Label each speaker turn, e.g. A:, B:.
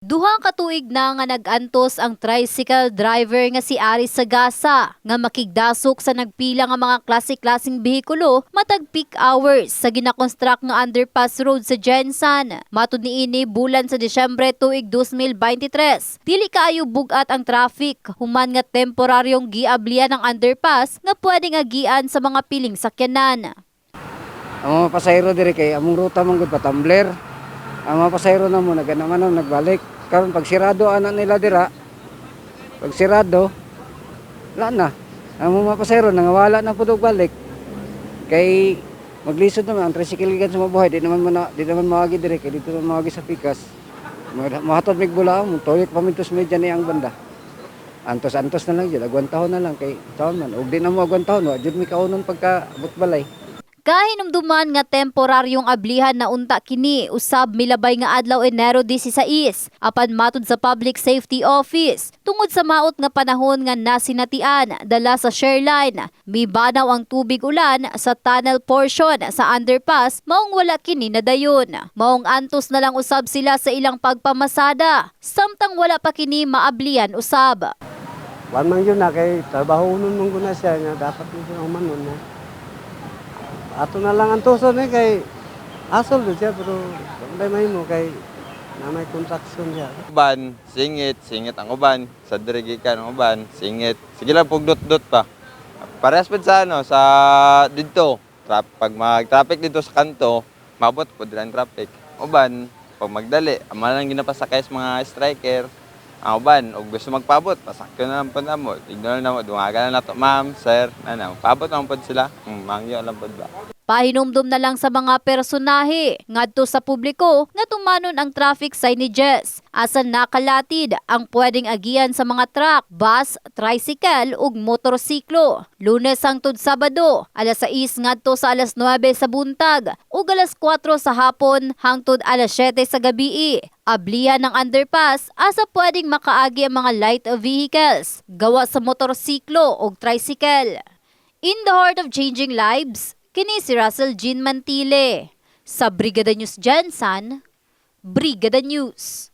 A: Duha ka tuig na nga nag-antos ang tricycle driver nga si Aris Sagasa nga makigdasok sa nagpila nga mga klase-klaseng behikulo matag peak hours sa ginakonstruct nga underpass road sa Jensan. Matud niini bulan sa Disyembre tuig 2023. Dili kaayo bugat ang traffic human nga temporaryong giablian ng underpass nga pwedeng agian sa mga piling sakyanan.
B: Ang mga pasahero diri kay among ruta man gud pa-Tumbler. Ang mga pasahero na mo naganaman nagbalik. Karon pag sirado ana nila dira. Pag sirado, wala na. Ang mga pasahero nangawala na pud og balik. Kay maglisod naman ang tricycle gikan sa mabuhay, di naman mawagi diri kay dito naman mawagi sa Pikas. Mahatod mig bula mo toyek pamintos medya ni ang banda. Antos-antos na lang jud, agwantahon na lang kay taon man. Og di na mo agwantahon, wa jud mi kaunon pagka abot balay.
A: Kahinumduman nga temporaryong ablihan na unta kini usab milabay nga adlaw Enero 16 apan matud sa Public Safety Office tungod sa maot nga panahon nga nasinatian dala sa Shareline mibanaw ang tubig ulan sa tunnel portion sa underpass maong wala kini nadayon. Maong antos na lang usab sila sa ilang pagpamasada samtang wala pa kini maablihan usab.
C: Wan man yun na kay trabaho nun mong guna siya nga dapat yun ang manon na. Ato na lang ang tuson kay asol do siya pero may mahimo kay na may contraction siya.
D: Uban, singit ang uban, sa dirigikan ang uban, singit. Sige lang pugdot-dot pa. Parehas pud sa sa dito. Pag mag-traffic dito sa kanto, mabot pud lang traffic. Uban, pag magdali, ama lang ginapasakay sa mga striker. Ang uban, og gusto magpabot, pasakyo na lang po na mo. Ignore na mo, dungagan na nato, ma'am, sir, pabot naman po sila. Mangyo lang po ba?
A: Pahinumdum na lang sa mga personahe ngadto sa publiko nga tumanon ang traffic signages asan nakalatid ang pwedeng agian sa mga truck, bus, tricycle ug motorsiklo. Lunes hangtod Sabado, alas 6 ngadto sa alas 9 sa buntag ug alas 4 sa hapon hangtod alas 7 sa gabii. Ablihan ng underpass asa pwedeng makaagi ang mga light vehicles gawa sa motorsiklo ug tricycle. In the heart of changing lives, kini si Russell Jean Mantile sa Brigada News Jensan, Brigada News.